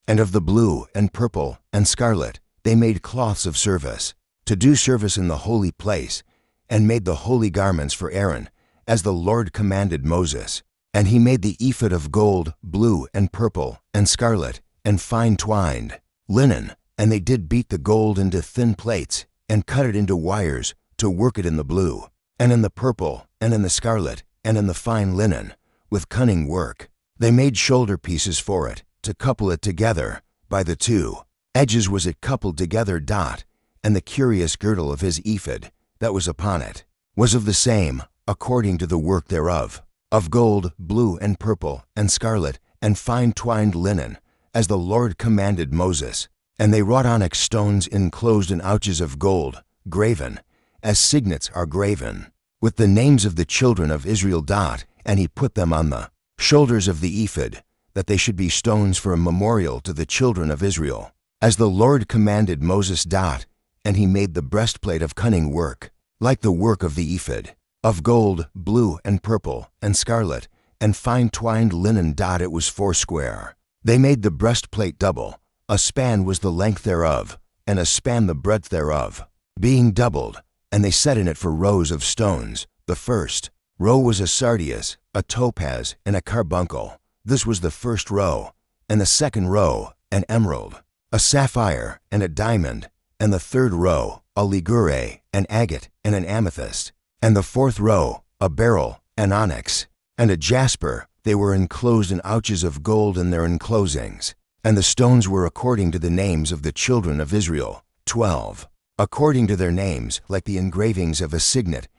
And of the blue and purple and scarlet they made cloths of service, to do service in the holy place, and made the holy garments for Aaron, as the Lord commanded Moses. And he made the ephod of gold, blue and purple and scarlet, and fine twined linen, and they did beat the gold into thin plates, and cut it into wires, to work it in the blue, and in the purple, and in the scarlet, and in the fine linen, with cunning work. They made shoulder pieces for it, to couple it together. By the two edges was it coupled together. And the curious girdle of his ephod, that was upon it, was of the same, according to the work thereof, of gold, blue and purple, and scarlet, and fine twined linen, as the Lord commanded Moses. And they wrought onyx stones enclosed in ouches of gold, graven, as signets are graven, with the names of the children of Israel. And he put them on the shoulders of the ephod, that they should be stones for a memorial to the children of Israel, as the Lord commanded Moses. And he made the breastplate of cunning work, like the work of the ephod, of gold, blue and purple, and scarlet, and fine twined linen. It was foursquare. They made the breastplate double. A span was the length thereof, and a span the breadth thereof, being doubled. And they set in it 4 rows of stones. The first row was a sardius, a topaz, and a carbuncle. This was the first row. And the second row, an emerald, a sapphire, and a diamond. And the third row, a ligure, an agate, and an amethyst. And the fourth row, a beryl, an onyx, and a jasper. They were enclosed in ouches of gold in their enclosings. And the stones were according to the names of the children of Israel, 12, according to their names, like the engravings of a signet,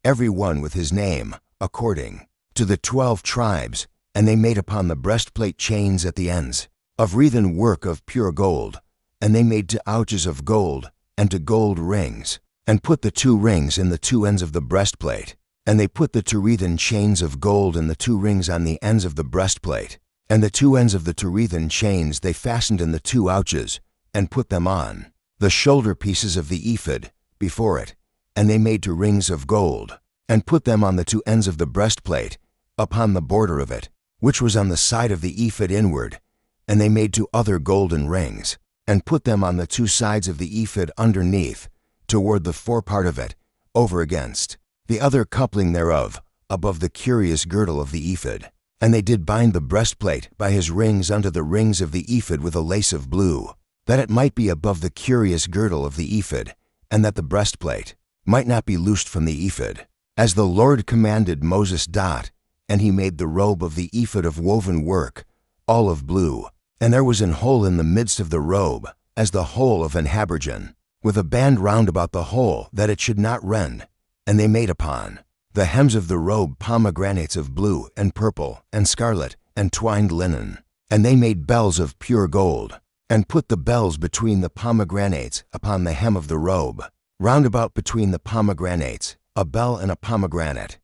every one with his name, according to the 12 tribes. And they made upon the breastplate chains at the ends, of wreathen work of pure gold. And they made to ouches of gold, and to gold rings, and put the 2 rings in the 2 ends of the breastplate. And they put the 2 wreathen chains of gold and the 2 rings on the ends of the breastplate. And the 2 ends of the 2 wreathen chains they fastened in the 2 ouches, and put them on the shoulder pieces of the ephod before it. And they made 2 rings of gold, and put them on the 2 ends of the breastplate, upon the border of it, which was on the side of the ephod inward. And they made 2 other golden rings, and put them on the 2 sides of the ephod underneath, toward the forepart of it, over against the other coupling thereof, above the curious girdle of the ephod. And they did bind the breastplate by his rings unto the rings of the ephod with a lace of blue, that it might be above the curious girdle of the ephod, and that the breastplate might not be loosed from the ephod, as the Lord commanded Moses. And he made the robe of the ephod of woven work, all of blue. And there was an hole in the midst of the robe, as the hole of an habergeon, with a band round about the hole, that it should not rend. And they made upon the hems of the robe pomegranates of blue and purple and scarlet and twined linen. And they made bells of pure gold, and put the bells between the pomegranates upon the hem of the robe, round about between the pomegranates, a bell and a pomegranate,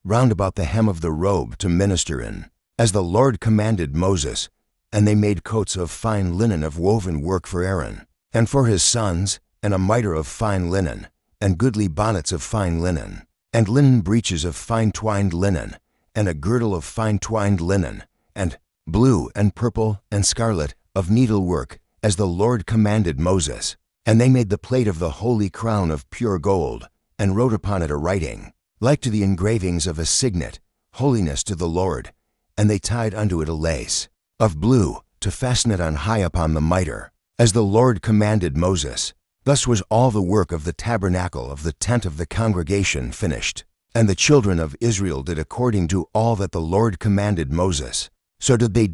round about the hem of the robe to minister in, as the Lord commanded Moses. And they made coats of fine linen of woven work for Aaron, and for his sons, and a mitre of fine linen, and goodly bonnets of fine linen, and linen breeches of fine twined linen, and a girdle of fine twined linen, and blue and purple and scarlet of needlework, as the Lord commanded Moses. And they made the plate of the holy crown of pure gold, and wrote upon it a writing, like to the engravings of a signet, holiness to the Lord. And they tied unto it a lace of blue, to fasten it on high upon the mitre, as the Lord commanded Moses. Thus was all the work of the tabernacle of the tent of the congregation finished. And the children of Israel did according to all that the Lord commanded Moses. So did they.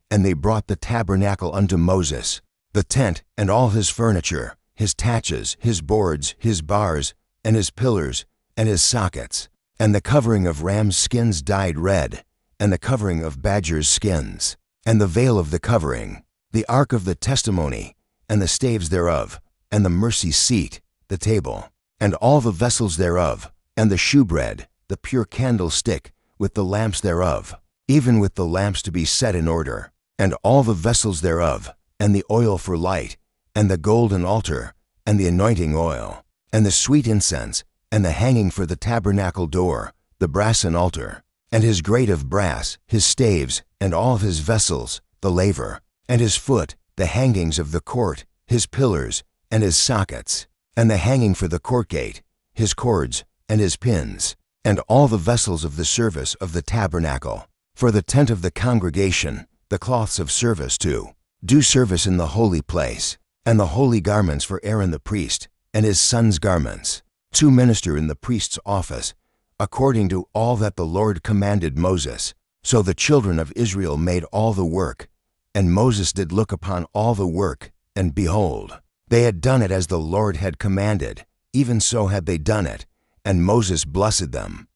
And they brought the tabernacle unto Moses, the tent and all his furniture, his taches, his boards, his bars, and his pillars, and his sockets, and the covering of rams' skins dyed red, and the covering of badgers' skins, and the veil of the covering, the ark of the testimony, and the staves thereof, and the mercy seat, the table, and all the vessels thereof, and the shewbread, the pure candlestick, with the lamps thereof, even with the lamps to be set in order, and all the vessels thereof, and the oil for light, and the golden altar, and the anointing oil, and the sweet incense, and the hanging for the tabernacle door, the brassen altar, and his grate of brass, his staves, and all his vessels, the laver, and his foot, the hangings of the court, his pillars, and his sockets, and the hanging for the court gate, his cords, and his pins, and all the vessels of the service of the tabernacle, for the tent of the congregation, the cloths of service to do service in the holy place, and the holy garments for Aaron the priest, and his sons' garments, to minister in the priest's office, according to all that the Lord commanded Moses. So the children of Israel made all the work, and Moses did look upon all the work, and behold, they had done it as the Lord had commanded, even so had they done it, and Moses blessed them.